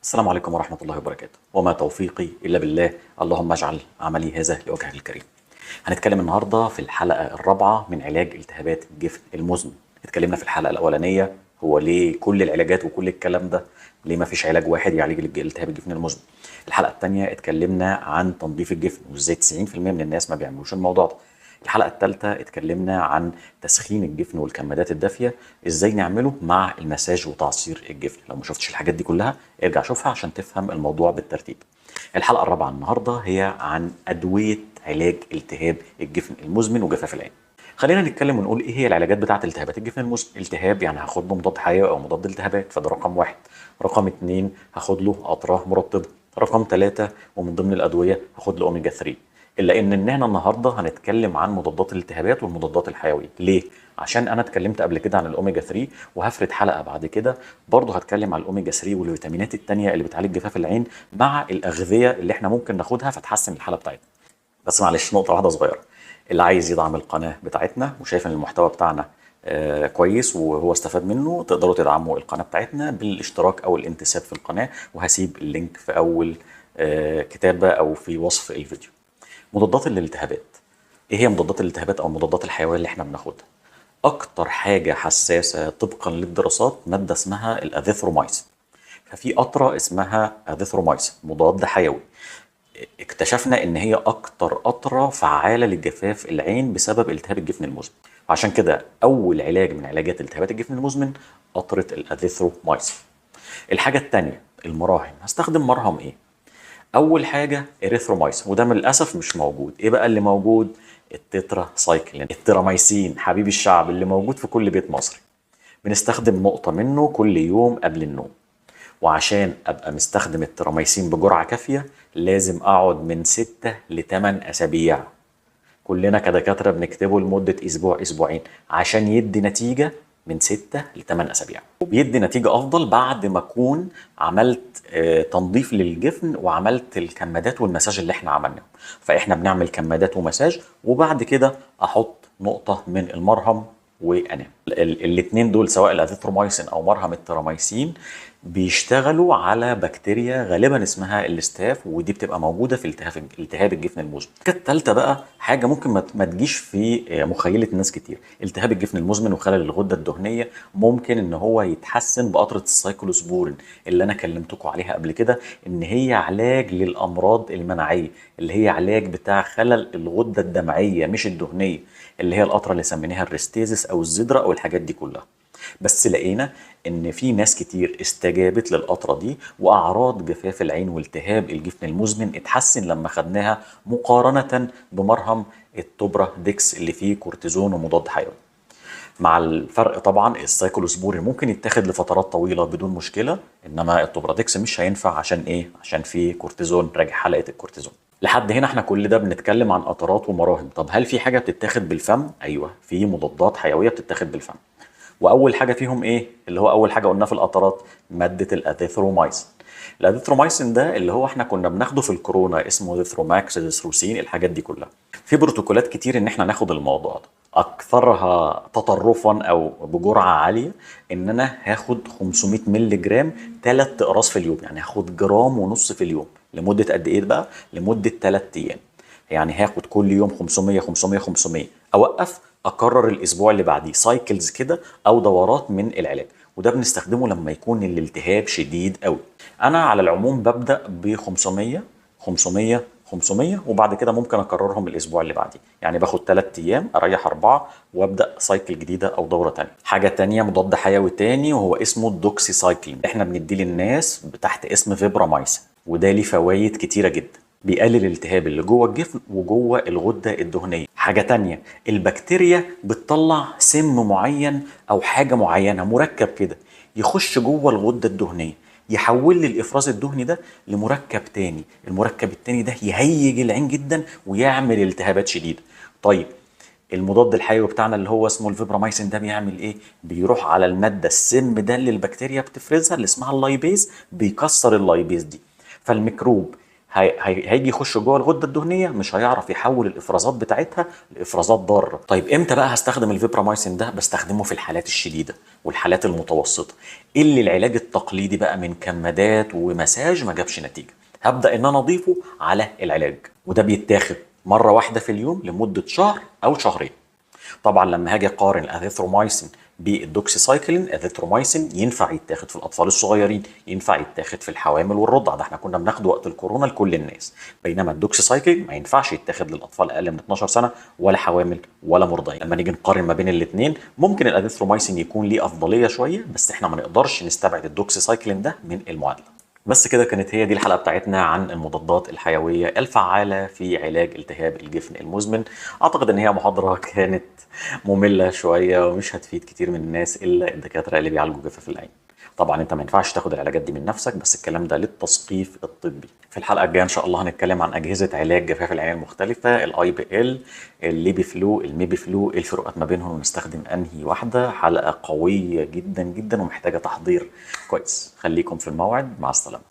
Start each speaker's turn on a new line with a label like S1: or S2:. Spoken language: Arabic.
S1: السلام عليكم ورحمة الله وبركاته، وما توفيقي إلا بالله. اللهم اجعل عملي هذا لوجهك الكريم. هنتكلم النهاردة في الحلقة الرابعة من علاج التهابات الجفن المزمن. اتكلمنا في الحلقة الأولانية هو ليه كل العلاجات وكل الكلام ده، ليه ما فيش علاج واحد يعالج التهاب الجفن المزمن. الحلقة الثانية اتكلمنا عن تنظيف الجفن وازاي 90% من الناس ما بيعملوش الموضوع ده. الحلقة الثالثة اتكلمنا عن تسخين الجفن والكمادات الدافية، ازاي نعمله مع المساج وتعصير الجفن. لو ما شفتش الحاجات دي كلها ارجع شوفها عشان تفهم الموضوع بالترتيب. الحلقة الرابعة النهاردة هي عن أدوية علاج التهاب الجفن المزمن وجفاف العين. خلينا نتكلم ونقول ايه هي العلاجات بتاعه التهابات الجفن المزمن. التهاب يعني هاخد له مضاد حيوي او مضاد التهابات، فده رقم واحد. رقم اتنين هاخد له اطراف مرطبه. رقم ثلاثة ومن ضمن الادويه هاخد له اوميجا 3. الا ان احنا النهارده هنتكلم عن مضادات الالتهابات والمضادات الحيويه. ليه؟ عشان انا اتكلمت قبل كده عن الاوميجا 3، وهفرد حلقه بعد كده برضه هتكلم عن الاوميجا 3 والفيتامينات التانيه اللي بتعالج جفاف العين مع الاغذيه اللي احنا ممكن ناخدها فتحسن الحاله بتاعتنا. بس معلش نقطة واحدة صغيرة، اللي عايز يدعم القناة بتاعتنا وشايف ان المحتوى بتاعنا كويس وهو استفاد منه، تقدروا تدعموا القناة بتاعتنا بالاشتراك او الانتساب في القناة، وهسيب اللينك في اول كتابة او في وصف الفيديو. مضادات الالتهابات. ايه هي مضادات الالتهابات او المضادات الحيوية اللي احنا بناخدها؟ اكتر حاجة حساسة طبقا للدراسات مادة اسمها الازيثرومايسين. ففي قطرة اسمها ازيثرومايسين مضاد حيوي، اكتشفنا ان هي اكتر قطره فعاله للجفاف العين بسبب التهاب الجفن المزمن. عشان كده اول علاج من علاجات التهابات الجفن المزمن قطره الازيثرومايسين. الحاجه الثانيه المراهم. هستخدم مرهم ايه؟ اول حاجه اريثرومايسين، وده من للاسف مش موجود. ايه بقى اللي موجود؟ التترا سايكلين، التراميسين حبيب الشعب اللي موجود في كل بيت مصري. بنستخدم نقطه منه كل يوم قبل النوم. وعشان ابقى مستخدم التراميسين بجرعه كافيه لازم اقعد من 6 ل 8 اسابيع. كلنا كدكاتره بنكتبه لمده اسبوع اسبوعين عشان يدي نتيجه من 6 ل 8 اسابيع. وبيدي نتيجه افضل بعد ما اكون عملت تنظيف للجفن وعملت الكمادات والمساج اللي احنا عملناه. فاحنا بنعمل كمادات ومساج وبعد كده احط نقطه من المرهم وانام. الاثنين دول سواء الازيثرومايسين او مرهم التراميسين بيشتغلوا على بكتيريا غالبا اسمها الاستاف، ودي بتبقى موجوده في التهاب الجفن المزمن. الحاجه الثالثه بقى حاجه ممكن ما تجيش في مخيله ناس كتير. التهاب الجفن المزمن وخلل الغده الدهنيه ممكن ان هو يتحسن بقطره السايكلوسبورين اللي انا كلمتكم عليها قبل كده، ان هي علاج للامراض المناعيه، اللي هي علاج بتاع خلل الغده الدمعيه مش الدهنيه، اللي هي القطره اللي سميناها الريستيزس او الزدره او الحاجات دي كلها. بس لقينا ان في ناس كتير استجابت للقطره دي، واعراض جفاف العين والتهاب الجفن المزمن اتحسن لما خدناها مقارنه بمرهم التوبرا ديكس اللي فيه كورتيزون ومضاد حيوي. مع الفرق طبعا السايكلوسبورين ممكن يتاخد لفترات طويله بدون مشكله، انما التوبراديكس مش هينفع. عشان ايه؟ عشان فيه كورتيزون. راجع حلقه الكورتيزون. لحد هنا احنا كل ده بنتكلم عن قطرات ومراهم. طب هل في حاجه بتتاخد بالفم؟ ايوه، في مضادات حيويه بتتاخد بالفم. واول حاجه فيهم ايه؟ اللي هو اول حاجه قلنا في القطرات ماده الازيثرومايسين. الازيثرومايسين ده اللي هو احنا كنا بناخده في الكورونا، اسمه زيثروماكس، زيثروسين، الحاجات دي كلها. في بروتوكولات كتير ان احنا ناخد الموضوع ده، اكثرها تطرفا او بجرعه عاليه ان انا هاخد 500 مللي جرام 3 اقراص في اليوم. يعني هاخد جرام ونص في اليوم لمده قد ايه بقى؟ لمده 3 ايام. يعني هاخد كل يوم 500 500 500، اوقف اكرر الاسبوع اللي بعديه، سايكلز كده او دورات من العلاج. وده بنستخدمه لما يكون الالتهاب شديد قوي. انا على العموم ببدا ب 500 500 500، وبعد كده ممكن اكررهم الاسبوع اللي بعديه. يعني باخد 3 ايام اريح 4 وابدا سايكل جديده او دوره تانية. حاجه تانية مضاد حيوي تاني وهو اسمه الدوكسي سايكلين، احنا بنديه للناس تحت اسم فيبرامايسين، وده ليه فوائد كتيره جدا. بيقلل الالتهاب اللي جوه الجفن وجوه الغده الدهنيه. حاجه تانية البكتيريا بتطلع سم معين او حاجه معينه مركب كده يخش جوه الغده الدهنيه، يحول لي الافراز الدهني ده لمركب تاني. المركب التاني ده يهيج العين جدا ويعمل التهابات شديده. طيب المضاد الحيوي بتاعنا اللي هو اسمه الفيبرامايسين ده بيعمل ايه؟ بيروح على الماده السم ده اللي البكتيريا بتفرزها اللي اسمها اللايبيز، بيكسر اللايبيز دي. فالميكروب هيجي يخش جوه الغده الدهنيه، مش هيعرف يحول الافرازات بتاعتها لافرازات ضاره. طيب امتى بقى هستخدم الفيبرامايسين ده؟ بستخدمه في الحالات الشديده والحالات المتوسطه، اللي العلاج التقليدي بقى من كمادات ومساج ما جابش نتيجه. هبدا ان انا اضيفه على العلاج، وده بيتاخد مره واحده في اليوم لمده شهر او شهرين. طبعا لما هاجي اقارن الازيثرومايسين بالدوكسيسايكلين، الازيثرومايسين ينفع يتاخد في الاطفال الصغيرين، ينفع يتاخد في الحوامل والرضع، ده احنا كنا بناخده وقت الكورونا لكل الناس. بينما الدوكسيسايكلين ما ينفعش يتاخد للاطفال اقل من 12 سنه، ولا حوامل ولا مرضعين. لما نيجي نقارن ما بين الاثنين، ممكن الازيثرومايسين يكون ليه افضليه شويه، بس احنا ما نقدرش نستبعد الدوكسيسايكلين ده من المعادله. بس كده كانت هي دي الحلقة بتاعتنا عن المضادات الحيوية الفعالة في علاج التهاب الجفن المزمن. أعتقد إن هي محاضرة كانت مملة شوية ومش هتفيد كتير من الناس إلا الدكاترة اللي بيعالجوا جفاف العين. طبعا انت ما ينفعش تاخد العلاجات دي من نفسك، بس الكلام ده للتثقيف الطبي. في الحلقه الجايه ان شاء الله هنتكلم عن اجهزه علاج جفاف العين المختلفه، الاي بي ال، الليبي فلو، الميبي فلو، ايه الفروقات ما بينهم ونستخدم انهي واحده. حلقه قويه جدا جدا ومحتاجه تحضير كويس. خليكم في الموعد، مع السلامه.